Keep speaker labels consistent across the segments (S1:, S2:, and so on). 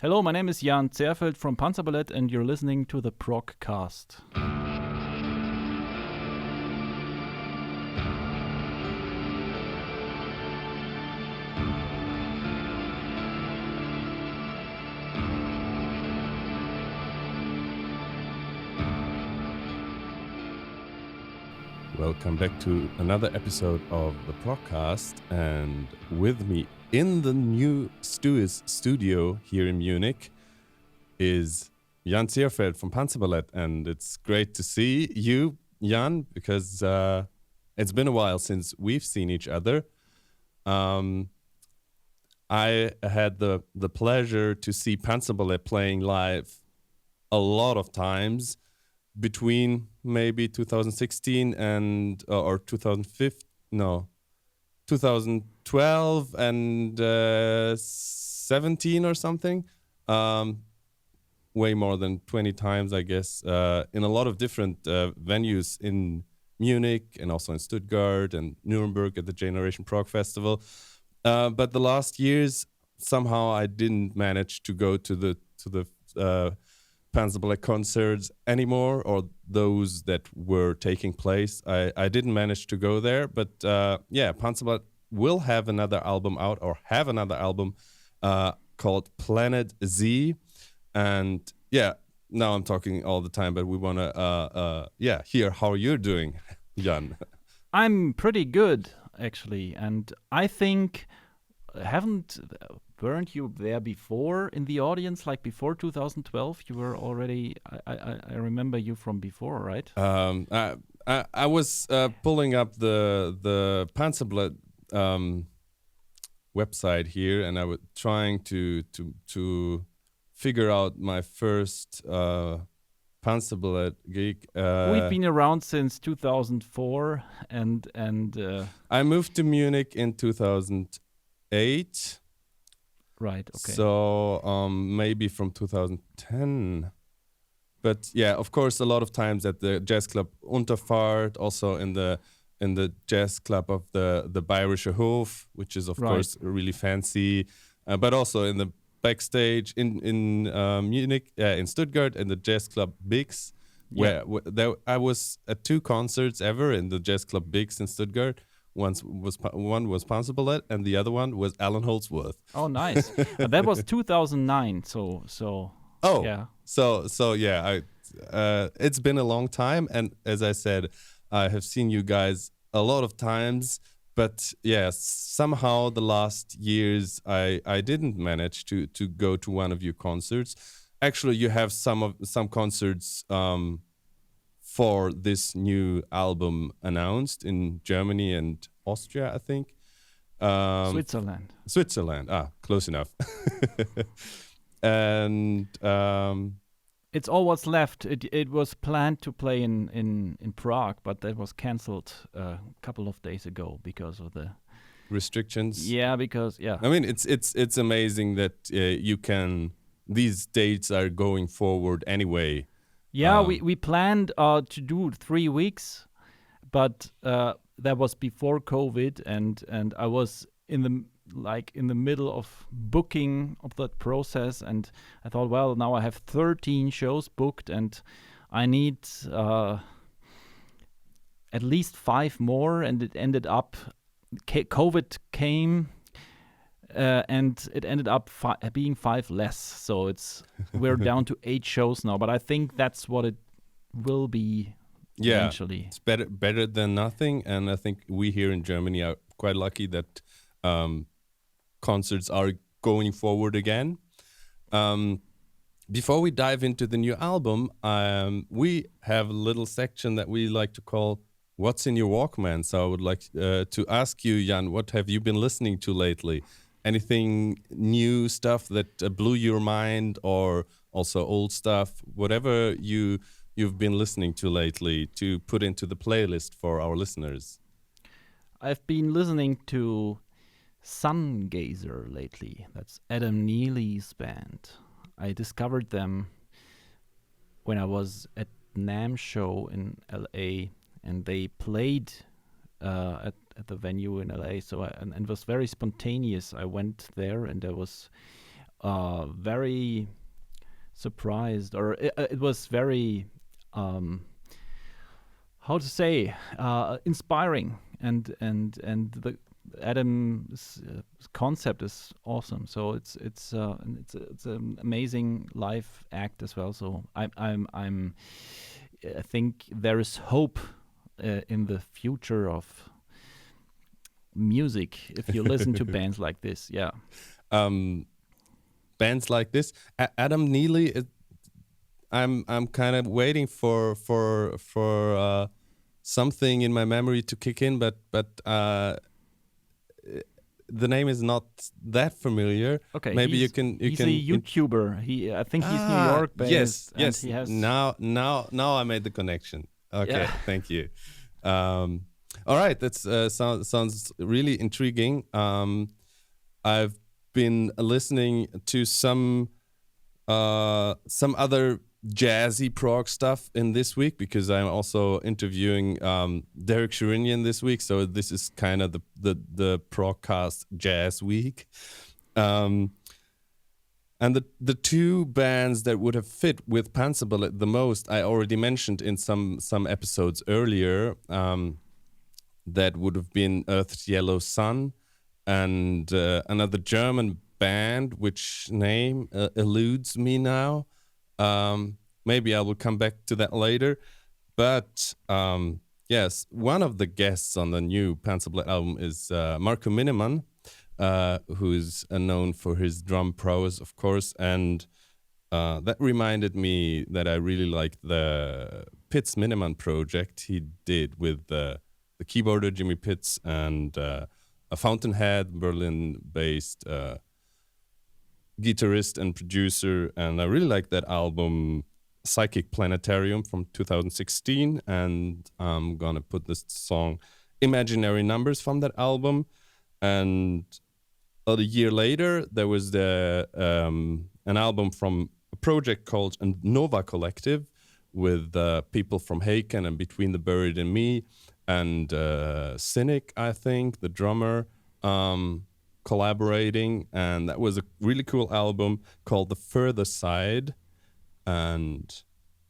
S1: Hello, my name is Jan Zehrfeld from Panzerballett, and you're listening to the Progcast.
S2: Welcome back to another episode of the Progcast, and with me in the new Stewis studio here in Munich is Jan Zehrfeld from Panzerballett, and it's great to see you, Jan, because it's been a while since we've seen each other. I had the pleasure to see Panzerballett playing live a lot of times between maybe 2016 and or 2012 and 17 or something. Way more than 20 times, I guess, in a lot of different venues in Munich and also in Stuttgart and Nuremberg at the Generation Prog Festival. But the last years, somehow I didn't manage to go to the Panzerballett concerts anymore, or those that were taking place. I didn't manage to go there, but Panzerballett will have another album out, or have another album called Planet Z. And now I'm talking all the time, but we want to hear how you're doing, Jan.
S1: I'm pretty good, actually, and I think weren't you there before in the audience, like before 2012? You were already. I remember you from before, right?
S2: I was pulling up the Panzerballett website here, and I was trying to figure out my first Panzerballett gig.
S1: We've been around since 2004, and
S2: I moved to Munich in 2008.
S1: Right. Okay.
S2: So maybe from 2010. But yeah, of course, a lot of times at the jazz club Unterfahrt, also in the jazz club of the Bayerische Hof, which is of course really fancy, but also in the backstage in Munich, in Stuttgart, in the jazz club Bix, where I was at 2 concerts ever in the jazz club Bix in Stuttgart. One was Panzerballett, and the other one was Alan Holdsworth.
S1: Oh, nice! That was 2009. So.
S2: Oh,
S1: yeah.
S2: So it's been a long time, and as I said, I have seen you guys a lot of times. But somehow the last years I didn't manage to go to one of your concerts. Actually, you have some concerts for this new album announced in Germany and Austria, I think. Switzerland. Close enough. And
S1: it's all what's left. It was planned to play in Prague, but that was cancelled a couple of days ago because of the
S2: restrictions.
S1: I
S2: mean, it's amazing that you can. These dates are going forward anyway.
S1: We planned to do 3 weeks, but that was before COVID, and I was in the middle of booking of that process, and I thought, well, now I have 13 shows booked, and I need at least 5 more, and it ended up COVID came. And it ended up being 5 less, so we're down to 8 shows now. But I think that's what it will be eventually.
S2: It's better than nothing, and I think we here in Germany are quite lucky that concerts are going forward again. Before we dive into the new album, we have a little section that we like to call "What's in Your Walkman." So I would like to ask you, Jan, what have you been listening to lately? Anything new stuff that blew your mind, or also old stuff, whatever you've been listening to lately, to put into the playlist for our listeners?
S1: I've been listening to Sungazer lately. That's Adam Neely's band. I discovered them when I was at NAMM show in LA, and they played at the venue in LA. So and it was very spontaneous. I went there, and there was very surprised, or it was very how to say, inspiring, and the Adam's concept is awesome. So it's an amazing live act as well. So I think there is hope in the future of music if you listen to bands like this. Yeah.
S2: Bands like this, Adam Neely. I'm kind of waiting for something in my memory to kick in, but the name is not that familiar.
S1: Okay,
S2: maybe
S1: he's a YouTuber. I think he's New York based.
S2: Yes.
S1: He has
S2: now I made the connection. Okay,
S1: yeah.
S2: Thank you. All right, that's sounds really intriguing. I've been listening to some other jazzy prog stuff in this week, because I'm also interviewing Derek Sherinian this week, so this is kind of the Progcast Jazz Week. And the two bands that would have fit with Panzerballett the most, I already mentioned in some episodes earlier. That would have been Earth's Yellow Sun and another German band, which name eludes me now. Maybe I will come back to that later. But yes, one of the guests on the new Panzerballett album is Marco Minnemann, who is known for his drum prowess, of course. And that reminded me that I really liked the Pitts Minnemann project he did with the keyboarder Jimmy Pitts and a Fountainhead, Berlin-based guitarist and producer, and I really like that album Psychic Planetarium from 2016, and I'm gonna put this song Imaginary Numbers from that album. And a year later there was an album from a project called Nova Collective with people from Haken and Between the Buried and Me, and Cynic, I think, the drummer, collaborating, and that was a really cool album called The Further Side. And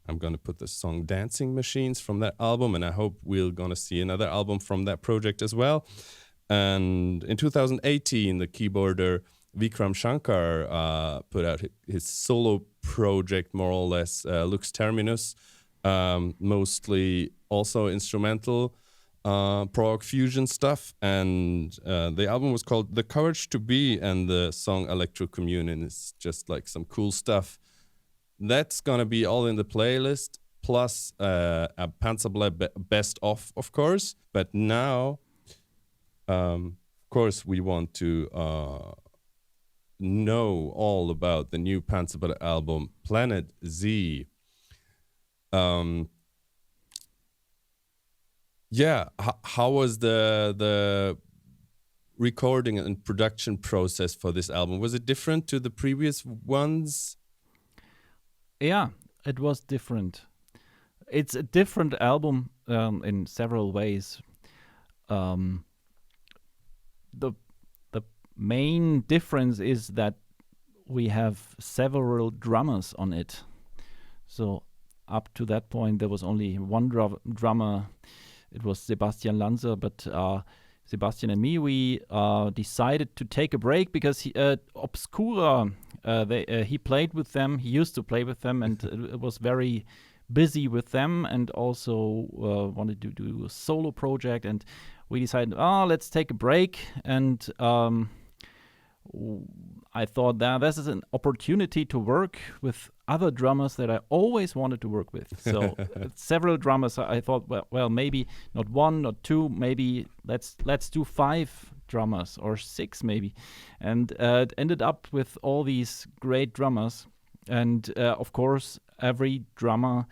S2: I'm gonna put the song Dancing Machines from that album, and I hope we're gonna see another album from that project as well. And in 2018 the keyboarder Vikram Shankar put out his solo project, more or less, Lux Terminus, mostly also instrumental prog fusion stuff, and the album was called The Courage to Be, and the song Electrocommunion is just like some cool stuff. That's gonna be all in the playlist, plus a Panzerballett best of course. But now of course we want to know all about the new Panzerballett album Planet Z. Yeah, how was the recording and production process for this album? Was it different to the previous ones?
S1: Yeah, it was different. It's a different album in several ways. The main difference is that we have several drummers on it. So up to that point, there was only one drummer. It was Sebastian Lanzer, but Sebastian and me, we decided to take a break because Obscura, he played with them. He used to play with them, and it was very busy with them, and also wanted to do a solo project. And we decided, let's take a break. And I thought that this is an opportunity to work with other drummers that I always wanted to work with. So several drummers. I thought, well, maybe not one, not two, maybe let's do 5 drummers or 6 maybe. And it ended up with all these great drummers. And of course, every drummer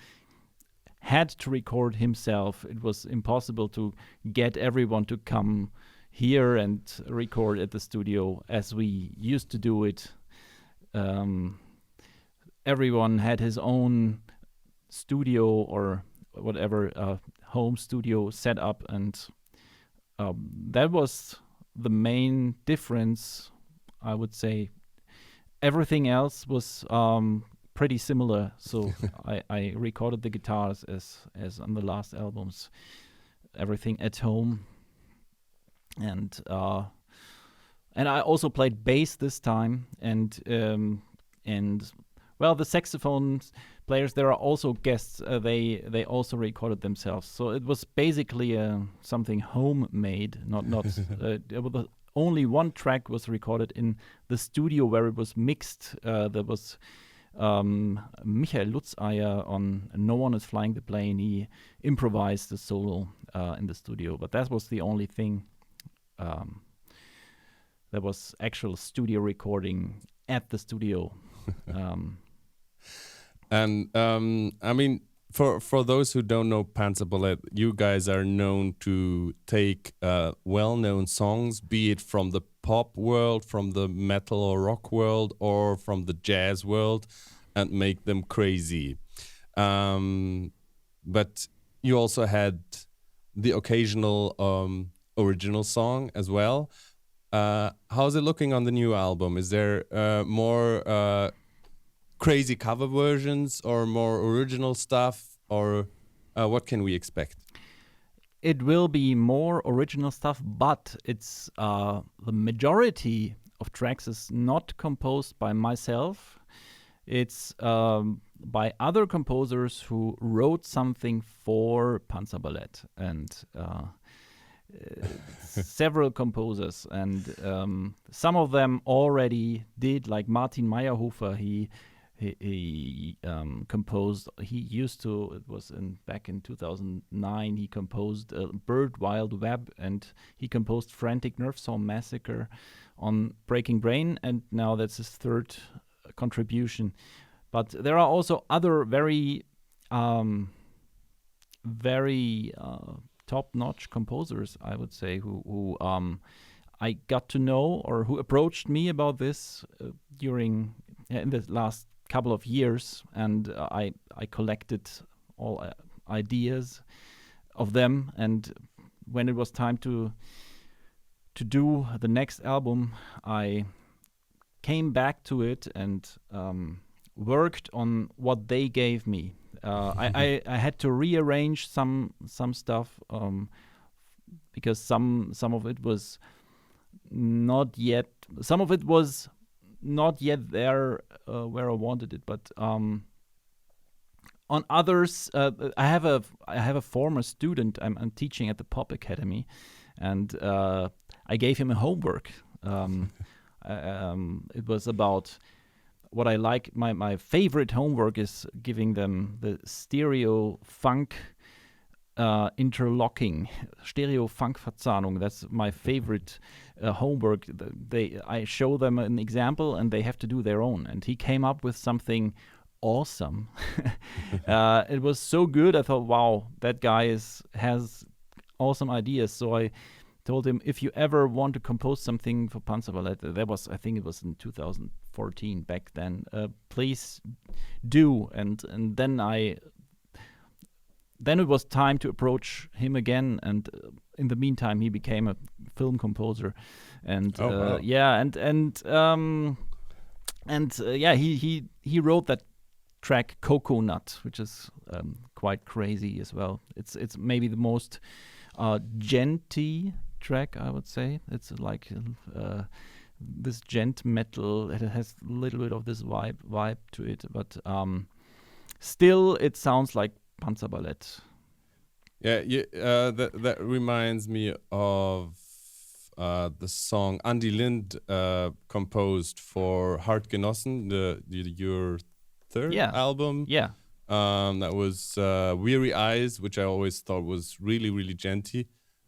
S1: had to record himself. It was impossible to get everyone to come here and record at the studio as we used to do it. Everyone had his own studio or whatever home studio set up, and that was the main difference, I would say. everything else was pretty similar. So I recorded the guitars as on the last albums, everything at home, and I also played bass this time, and well, the saxophone players, there are also guests. They also recorded themselves. So it was basically something homemade. Not the only one track was recorded in the studio where it was mixed. There was Michael Lutzeyer on No One Is Flying the Plane. He improvised the solo in the studio, but that was the only thing. There was actual studio recording at the studio.
S2: And I mean, for those who don't know Panzerballett, you guys are known to take well-known songs, be it from the pop world, from the metal or rock world, or from the jazz world, and make them crazy. But you also had the occasional original song as well. How's it looking on the new album? Is there more crazy cover versions or more original stuff, or what can we expect?
S1: It will be more original stuff, but it's the majority of tracks is not composed by myself. It's by other composers who wrote something for Panzerballett, and several composers, and some of them already did, like Martin Meyerhofer. He composed. He used to. It was back in 2009. He composed Bird Wild Web, and he composed Frantic Nerve Song Massacre on Breaking Brain, and now that's his third contribution. But there are also other very top-notch composers, I would say, who I got to know, or who approached me about this in the last couple of years, and I collected all ideas of them. And when it was time to do the next album, I came back to it and worked on what they gave me. I had to rearrange some stuff because some of it was not yet. Some of it was not yet there where I wanted it, but on others, I have a former student. I'm teaching at the Pop Academy, and I gave him a homework. It was about what I like. My favorite homework is giving them the stereo funk interlocking, stereo funk Verzahnung. That's my favorite homework. I show them an example and they have to do their own. And he came up with something awesome. It was so good. I thought, wow, that guy has awesome ideas. So I told him, if you ever want to compose something for Panzerballett, I think it was in 2014 back then, please do. And then it was time to approach him again, and in the meantime he became a film composer, and
S2: wow.
S1: He wrote that track Coconut, which is quite crazy as well. It's maybe the most genty track, I would say. It's like this gent metal. It has a little bit of this vibe to it, but still it sounds like Panzerballett.
S2: Yeah, that reminds me of the song Andy Lind composed for Hartgenossen, your third album.
S1: Yeah.
S2: That was Weary Eyes, which I always thought was really, really genty.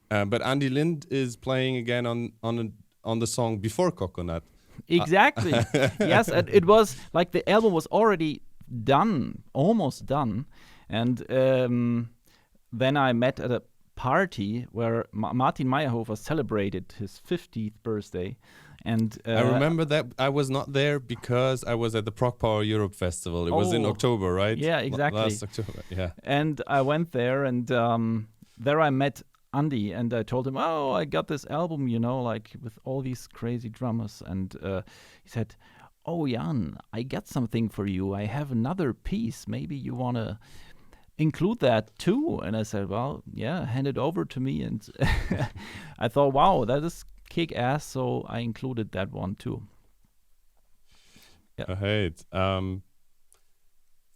S2: But Andy Lind is playing again on the song before Coconut.
S1: Exactly. Yes, and it was like the album was already done, almost done. And then I met at a party where Martin Meyerhofer celebrated his 50th birthday. And
S2: I remember that. I was not there because I was at the Prog Power Europe Festival. It was in October, right?
S1: Yeah, exactly.
S2: Last October, yeah.
S1: And I went there, and there I met Andy, and I told him, I got this album, like with all these crazy drummers. And he said, "Oh, Jan, I got something for you. I have another piece. Maybe you want to include that too." And I said, "Well, yeah, hand it over to me." And I thought, wow, that is kick ass. So I included that one too. Yeah.
S2: Right.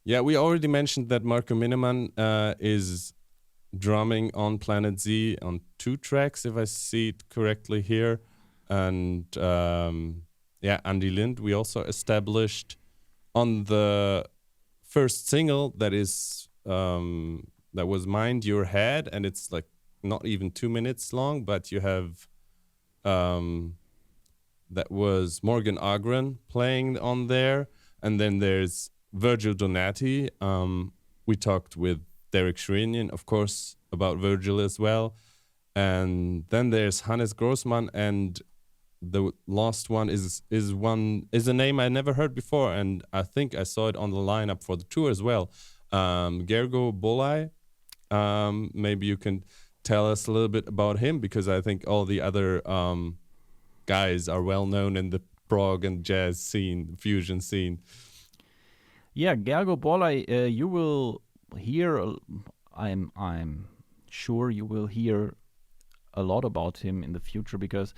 S2: Yeah, we already mentioned that Marco Minnemann is drumming on Planet Z on 2 tracks, if I see it correctly here. And yeah, Andy Lind, we also established on the first single that is that was Mind Your Head, and it's like not even 2 minutes long, but you have that was Morgan Agron playing on there, and then there's Virgil Donati. We talked with Derek Shrinian, of course, about Virgil as well, and then there's Hannes Grossmann, and the last one is a name I never heard before, and I think I saw it on the lineup for the tour as well. Gergo Bolai. Maybe you can tell us a little bit about him, because I think all the other guys are well known in the prog and jazz scene, fusion scene.
S1: Yeah, Gergo Bolai, you will hear. I'm sure you will hear a lot about him in the future, because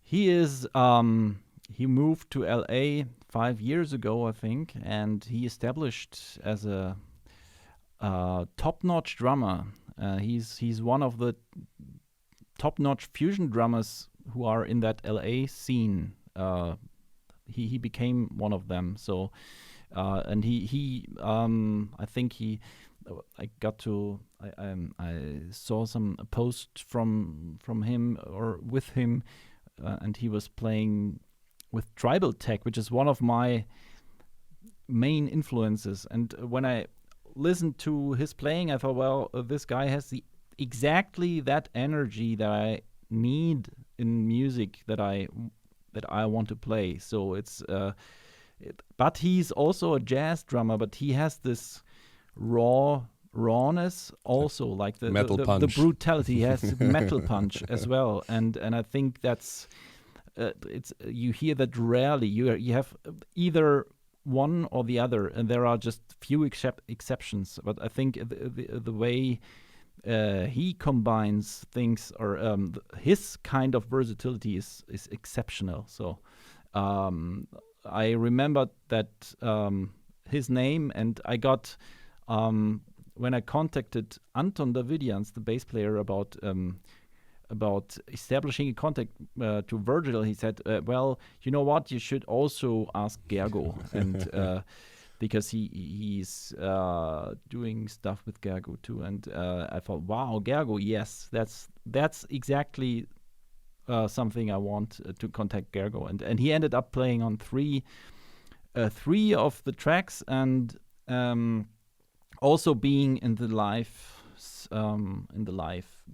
S1: he is he moved to LA 5 years ago, I think, and he established as a top-notch drummer. He's one of the top-notch fusion drummers who are in that LA scene. He became one of them. So, and he I think I saw a post from him or with him, and he was playing with Tribal Tech, which is one of my main influences. And when I listened to his playing, I thought, well, this guy has exactly that energy that I need in music that I want to play. So it's but he's also a jazz drummer, but he has this rawness also, like the brutality. He has metal punch as well, and I think that's it's you hear that rarely. You have either one or the other, and there are just few exceptions. But I think the way he combines things, or his kind of versatility is exceptional. So I remember that his name, and I got when I contacted Anton Davidians, the bass player, about establishing a contact to Virgil. He said, well, you know what, you should also ask Gergo, and because he's doing stuff with Gergo too. And I thought, wow, Gergo, yes, that's exactly something I want to contact Gergo. And he ended up playing on three of the tracks, and also being in the live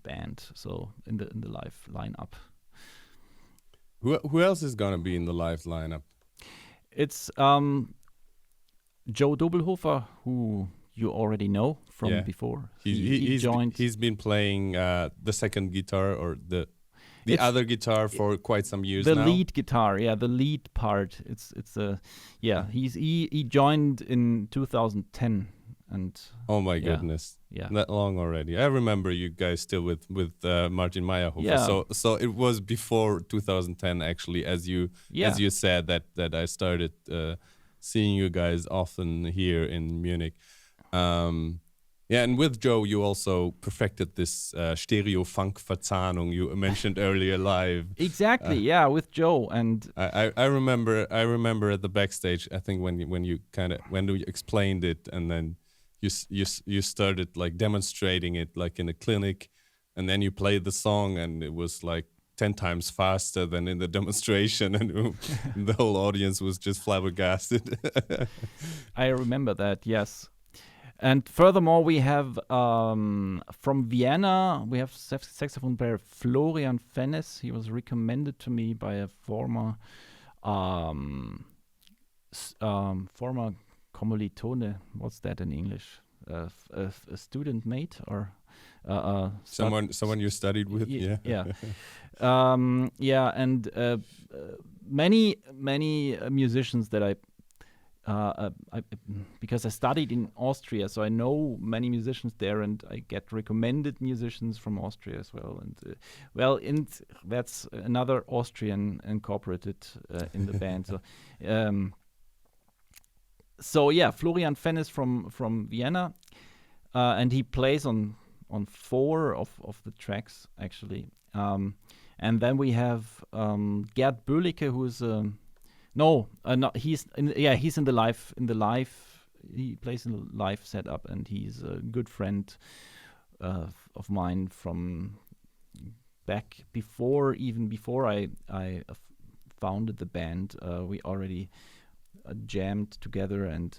S1: band, so in the live lineup.
S2: Who else is gonna be in the live lineup?
S1: It's Joe Dobelhofer, who you already know from before. He joined.
S2: He's been playing the second guitar, or the other guitar, for quite some years now.
S1: The lead guitar, the lead part. He joined in 2010. And
S2: oh my goodness, that long already. I remember you guys still with Martin Meyerhofer.
S1: Yeah.
S2: So it was before 2010 actually, as you said, that I started seeing you guys often here in Munich. And with Joe, you also perfected this Stereo-Funk-Verzahnung you mentioned earlier live.
S1: Exactly, with Joe. And
S2: I remember at the backstage, I think when you explained it, and then you started like demonstrating it like in a clinic, and then you played the song, and it was like 10 times faster than in the demonstration, and the whole audience was just flabbergasted.
S1: I remember that, yes. And furthermore, we have from Vienna, we have saxophone player Florian Fennes. He was recommended to me by a former Kommilitone. What's that in English? A student mate, or
S2: someone you studied with?
S1: And many musicians that I because I studied in Austria, so I know many musicians there, and I get recommended musicians from Austria as well. And that's another Austrian incorporated in the band. So yeah, Florian Fenn is from Vienna, and he plays on 4 of the tracks actually. And then we have Gerd Böhlicke, who's he's in the live. He plays in the live setup, and he's a good friend of mine from back before I founded the band. We already jammed together, and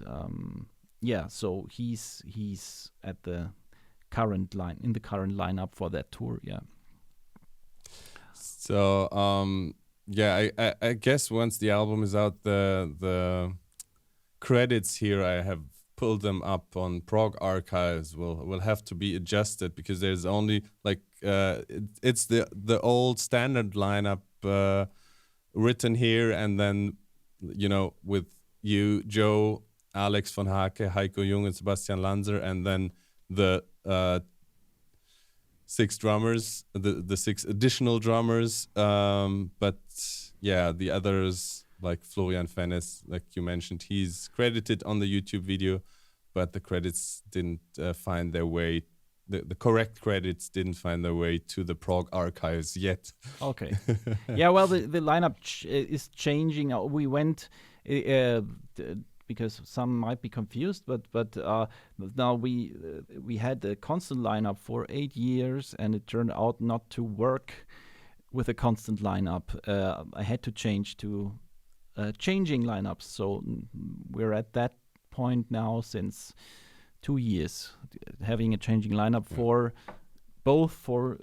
S1: so he's at the current lineup for that tour. Yeah.
S2: So I guess once the album is out, the credits here, I have pulled them up on Prog Archives, will have to be adjusted, because there's only like it's the old standard lineup written here, and then with you, Joe, Alex von Hake, Heiko Jung, and Sebastian Lanzer, and then the 6 drummers, the 6 additional drummers, but yeah, the others, like Florian Fennes, like you mentioned, he's credited on the YouTube video, but the credits didn't find their way. The correct credits didn't find their way to the Prog Archives yet.
S1: Okay. Yeah, well, the lineup is changing. We went because some might be confused, but now we had a constant lineup for 8 years, and it turned out not to work with a constant lineup. I had to change to changing lineups, so we're at that point now since 2 years, having a changing lineup for both for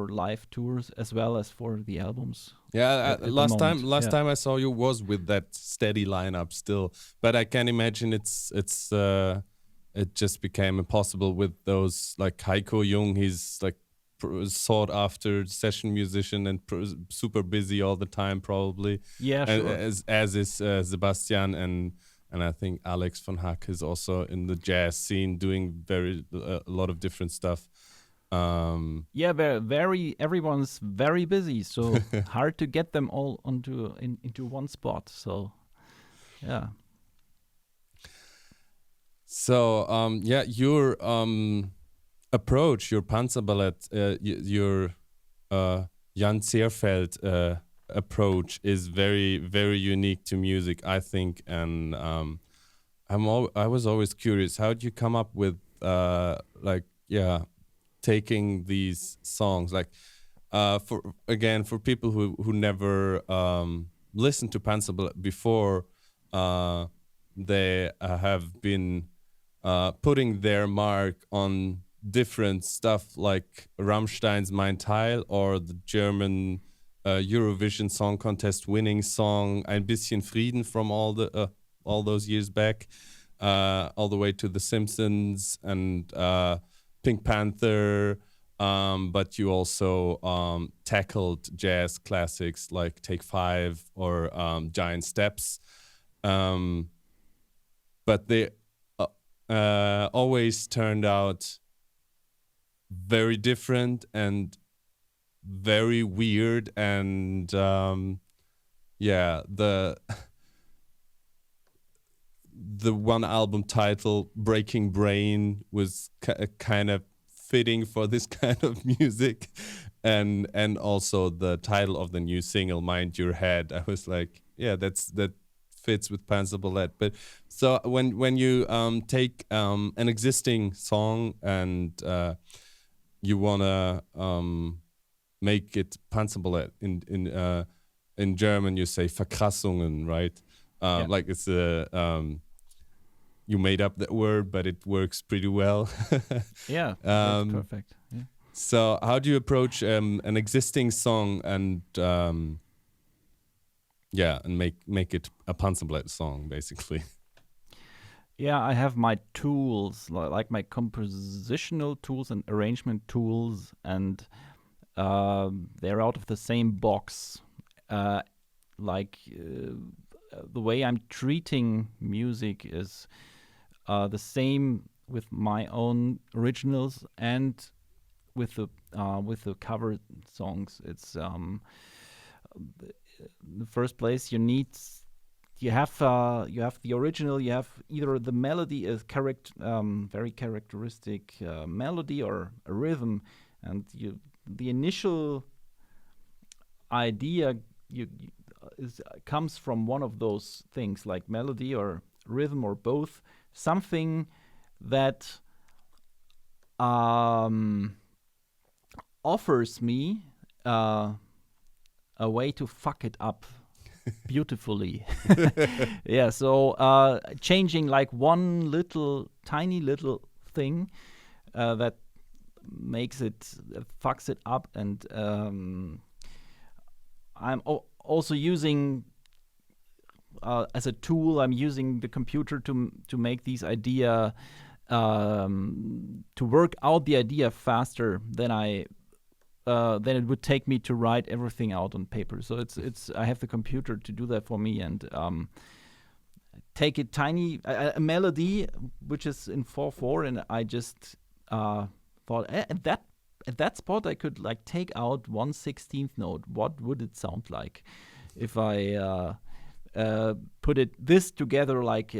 S1: live tours as well as for the albums.
S2: Yeah, last time I saw you was with that steady lineup still, but I can imagine it just became impossible with those, like Heiko Jung. He's like sought after session musician and super busy all the time, probably.
S1: Yeah, sure.
S2: As is Sebastian, and I think Alex von Hack is also in the jazz scene doing a lot of different stuff.
S1: Everyone's very busy, so hard to get them all into one spot. So, yeah.
S2: So, your approach, your Panzerballett, your Jan Zehrfeld approach is very, very unique to music, I think, and I was always curious, how did you come up with taking these songs, like for people who never listened to Panzerballett before, they have been putting their mark on different stuff like Rammstein's Mein Teil, or the German Eurovision Song Contest winning song Ein bisschen Frieden from all those years back, all the way to The Simpsons and Pink Panther, but you also tackled jazz classics like Take 5 or Giant Steps, but they always turned out very different and very weird, and the one album title, Breaking Brain, was kind of fitting for this kind of music, and also the title of the new single, Mind Your Head. I was like, yeah, that fits with Panzerballett. But so when you take an existing song and you wanna make it Panzerballett, in German you say Verkrassungen, right? Like it's you made up that word, but it works pretty well.
S1: Yeah, that's perfect. Yeah.
S2: So how do you approach an existing song and make it a Panzerballett song, basically?
S1: Yeah, I have my tools, like my compositional tools and arrangement tools, and they're out of the same box. like the way I'm treating music is the same with my own originals and with the cover songs. It's in the first place you have the original. You have either the melody is very characteristic melody or a rhythm, and the initial idea comes from one of those things, like melody or rhythm or both, something that offers me a way to fuck it up beautifully. Yeah, so changing like one tiny little thing that makes it fucks it up, and I'm also using as a tool. I'm using the computer to make these idea to work out the idea faster than it would take me to write everything out on paper. So it's I have the computer to do that for me, and take a tiny a melody which is in 4/4, and I just thought at that spot I could like take out 1/16 note. What would it sound like if I put this together like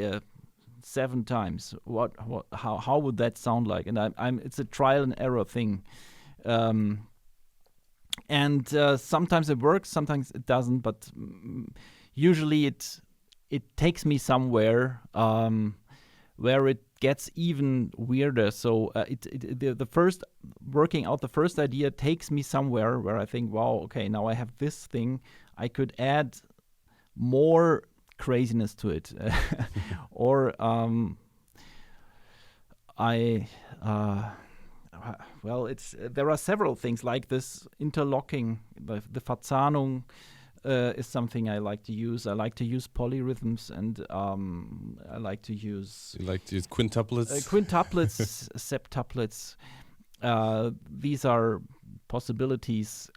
S1: 7 times? How would that sound like? And it's a trial and error thing. And sometimes it works, sometimes it doesn't, but usually it takes me somewhere where it gets even weirder. So the first working out the first idea takes me somewhere where I think, wow, okay, now I have this thing, I could add more craziness to it, or there are several things like this interlocking. The Verzahnung is something I like to use. I like to use polyrhythms, and I like to use...
S2: You like to use quintuplets?
S1: Quintuplets, septuplets. These are possibilities.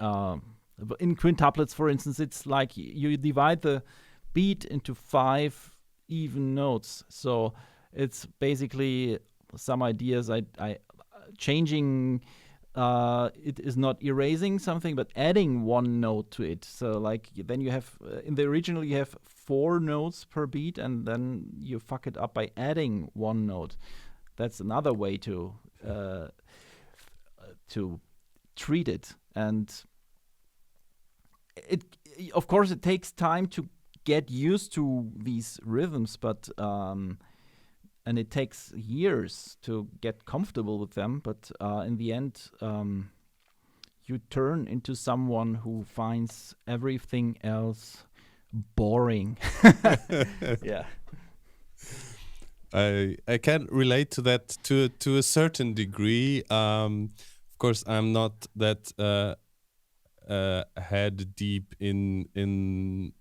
S1: In quintuplets, for instance, it's like you divide the beat into 5 even notes. So it's basically some ideas I changing. It is not erasing something, but adding 1 note to it. So like then you have in the original you have 4 notes per beat, and then you fuck it up by adding 1 note. That's another way to treat it. And it of course it takes time to get used to these rhythms, but and it takes years to get comfortable with them, but in the end, you turn into someone who finds everything else boring. Yeah.
S2: I can relate to that to a certain degree. Of course, I'm not that head deep in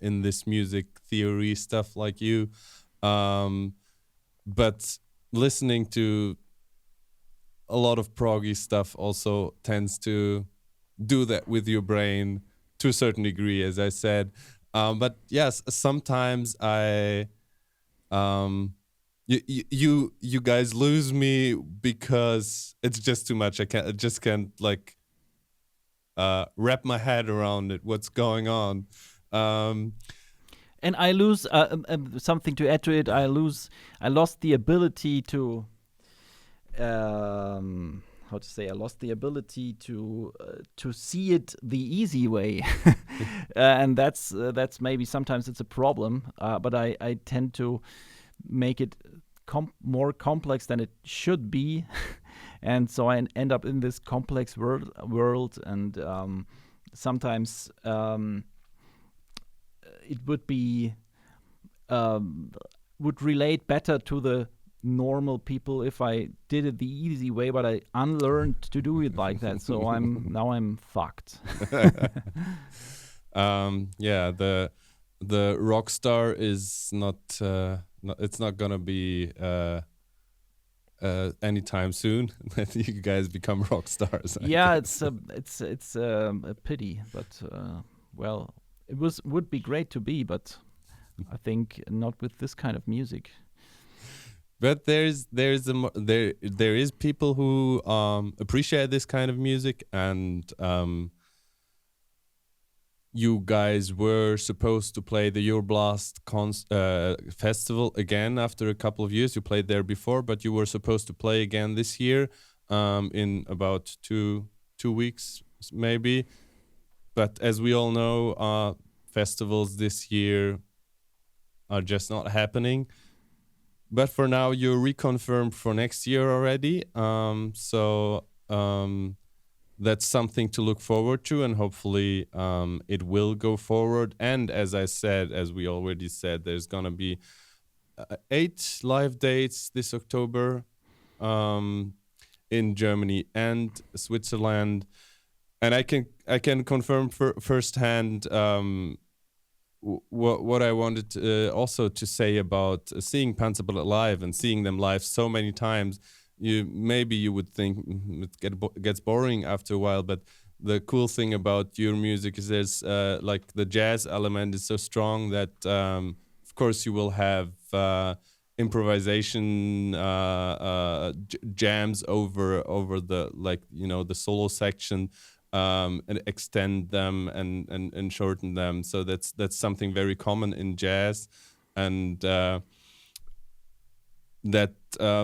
S2: this music theory stuff like you. But listening to a lot of proggy stuff also tends to do that with your brain to a certain degree, as I said. But yes, sometimes you guys lose me because it's just too much. I just can't like wrap my head around it. What's going on?
S1: And I lose something to add to it. I lost the ability to I lost the ability to see it the easy way, and that's maybe sometimes it's a problem. But I tend to make it more complex than it should be, and so I end up in this complex world, and sometimes. It would be would relate better to the normal people if I did it the easy way, but I unlearned to do it like that. So I'm fucked.
S2: Yeah, the rock star is not it's not gonna be anytime soon that you guys become rock stars.
S1: Yeah, it's a pity, but well. it would be great to be, but I think not with this kind of music.
S2: But there is people who appreciate this kind of music, and you guys were supposed to play the Euroblast festival again after a couple of years. You played there before, but you were supposed to play again this year in about two weeks maybe. But as we all know, festivals this year are just not happening. But for now, you're reconfirmed for next year already. So that's something to look forward to, and hopefully it will go forward. And as we already said, there's going to be 8 live dates this October in Germany and Switzerland. And I can confirm firsthand what I wanted also to say about seeing Panzerballett live and seeing them live so many times. You would think it gets boring after a while, but the cool thing about your music is there's like the jazz element is so strong that of course you will have improvisation jams over the the solo section. And extend them and shorten them. So that's something very common in jazz, and that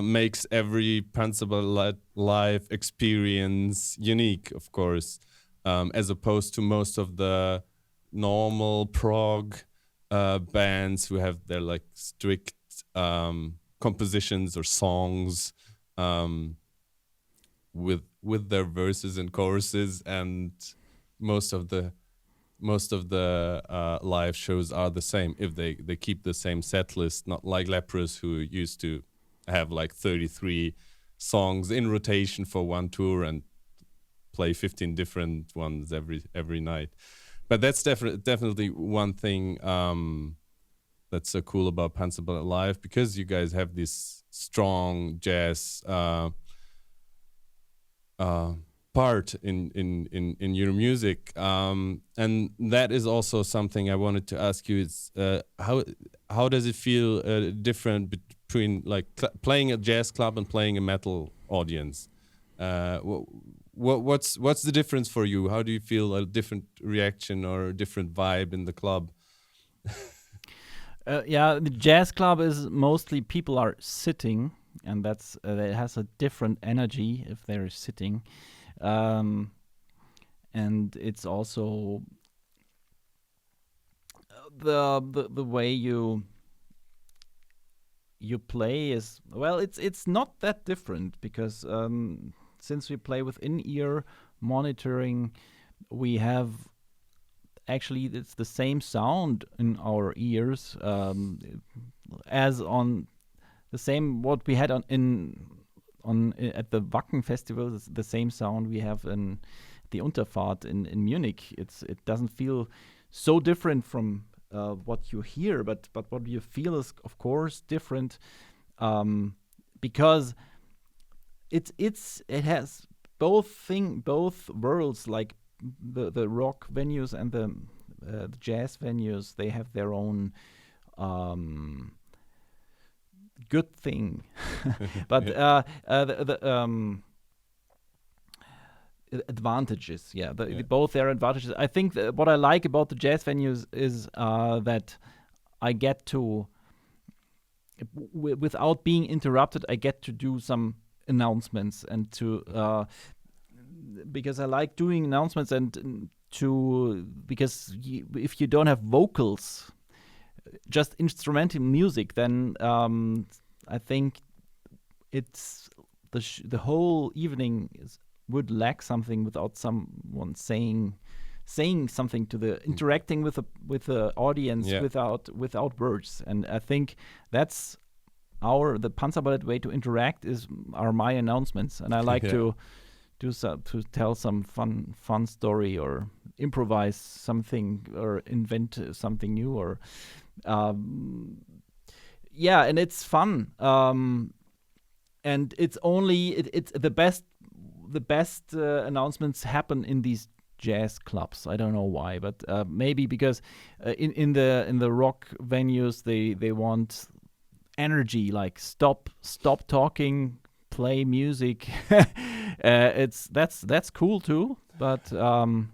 S2: makes every Panzerballett live experience unique, of course, as opposed to most of the normal prog bands who have their like strict compositions or songs. With their verses and choruses, and most of the live shows are the same if they keep the same set list, not like Leprous, who used to have like 33 songs in rotation for one tour and play 15 different ones every night. But that's definitely one thing that's so cool about Panzerballett live, because you guys have this strong jazz part in your music, and that is also something I wanted to ask you. Is how does it feel different between like playing a jazz club and playing a metal audience? What's the difference for you? How do you feel a different reaction or a different vibe in the club?
S1: The jazz club is mostly people are sitting. And that's it has a different energy if they're sitting, and it's also the way you play is, well, it's not that different, because since we play with in-ear monitoring, we have actually it's the same sound in our ears as on. The same what we had at the Wacken festival is the same sound we have in the Unterfahrt in Munich. It doesn't feel so different from what you hear, but what you feel is of course different, because it has both worlds, like the rock venues and the jazz venues. They have their own good thing, but the advantages, both their advantages. I think what I like about the jazz venues is that I get to, without being interrupted, I get to do some announcements, and to because I like doing announcements, and because if you don't have vocals, just instrumental music, then I think it's the whole evening would lack something without someone saying something to the interacting with the audience without words. And I think that's the Panzerballett way to interact are my announcements, and I like to tell some fun story, or improvise something, or invent something new, or and it's fun, and it's only it's the best announcements happen in these jazz clubs. I don't know why, but maybe because in the rock venues they want energy, like stop talking, play music. That's cool too, but the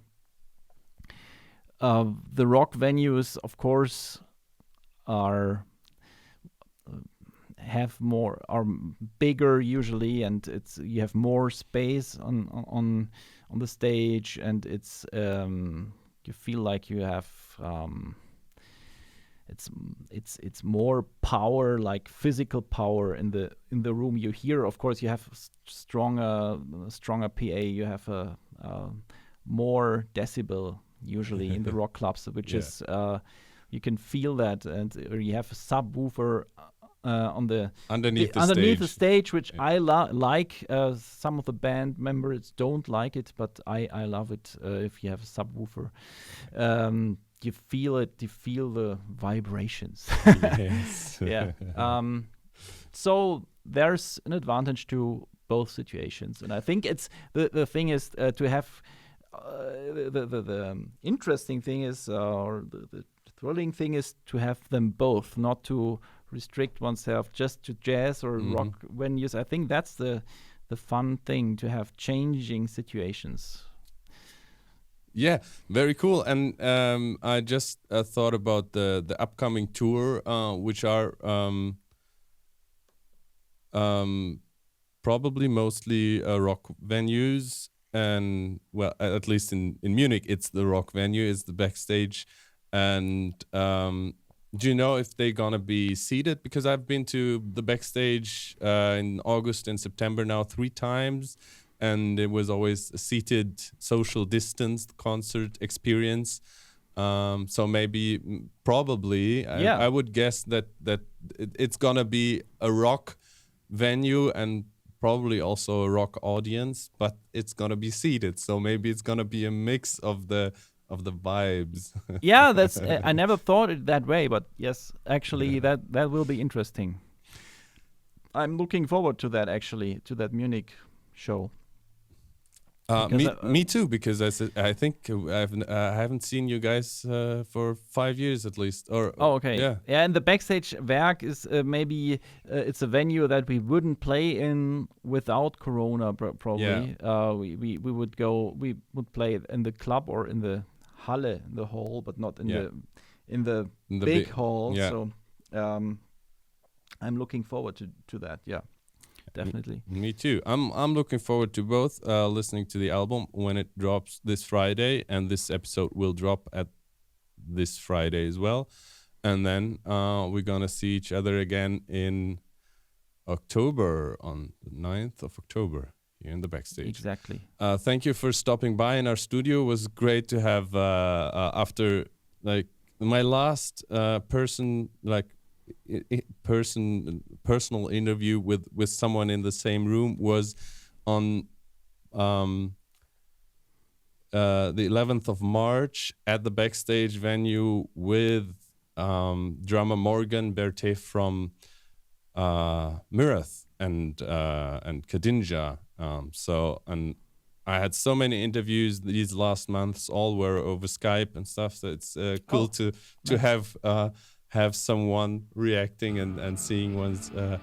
S1: rock venues, of course, are bigger usually, and you have more space on the stage, and it's you feel like you have it's more power, like physical power in the room. You hear, of course, you have stronger PA. You have a more decibel usually in the rock clubs, which is you can feel that, and you have a subwoofer underneath the stage, which I like. Some of the band members don't like it, but I love it. If you have a subwoofer, you feel it. You feel the vibrations.
S2: Yes.
S1: Yeah. So there's an advantage to both situations, and I think it's the thing is to have the interesting thing is, or the thrilling thing is to have them both, not to restrict oneself just to jazz or rock venues. I think that's the fun thing, to have changing situations.
S2: Yeah, very cool. And I just thought about the upcoming tour, which are probably mostly rock venues. And well, at least in Munich, it's the rock venue, it's the backstage. And do you know if they're gonna be seated? Because I've been to the backstage in August and September now 3 times, and it was always a seated, social distanced concert experience. So maybe, probably, I would guess that it's gonna be a rock venue and probably also a rock audience, but it's gonna be seated. So maybe it's gonna be a mix of the vibes.
S1: Yeah, that's I never thought it that way, but yes, actually that will be interesting. I'm looking forward to that, actually, to that Munich show.
S2: Me too, because I think I haven't seen you guys for 5 years at least.
S1: Okay.
S2: Yeah.
S1: And the backstage Werk is maybe it's a venue that we wouldn't play in without Corona, probably.
S2: Yeah.
S1: We would play in the club or in the Halle, in the hall, but not in the big hall.
S2: Yeah.
S1: So I'm looking forward to that. Yeah. Definitely.
S2: Me too. I'm looking forward to both listening to the album when it drops this Friday, and this episode will drop at this Friday as well. And then we're gonna see each other again in October, on the 9th of October, here in the backstage.
S1: Exactly.
S2: Thank you for stopping by in our studio. It was great to have after like my last personal interview with someone in the same room was on the 11th of March at the backstage venue with drummer Morgan Berthet from Mirath and Kadinja. And I had so many interviews these last months, all were over Skype and stuff, so it's cool to nice. Have someone reacting and seeing one's the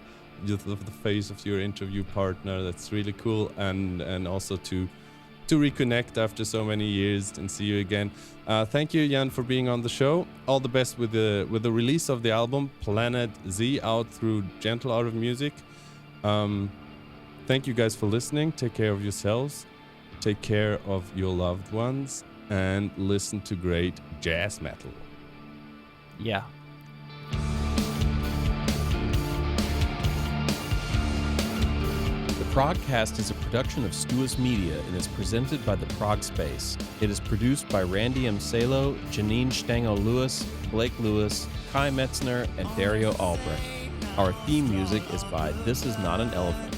S2: face of your interview partner. That's really cool, and also to reconnect after so many years and see you again. Thank you, Jan, for being on the show. All the best with the release of the album Planet Z, out through Gentle Art of Music. Thank you guys for listening. Take care of yourselves, take care of your loved ones, and listen to great jazz metal.
S1: Yeah.
S3: The Progcast is a production of Stewis Media and is presented by the Prog Space. It is produced by Randy M. Salo, Janine Stengel-Lewis, Blake Lewis, Kai Metzner, and Dario Albrecht. Our theme music is by This Is Not an Elephant.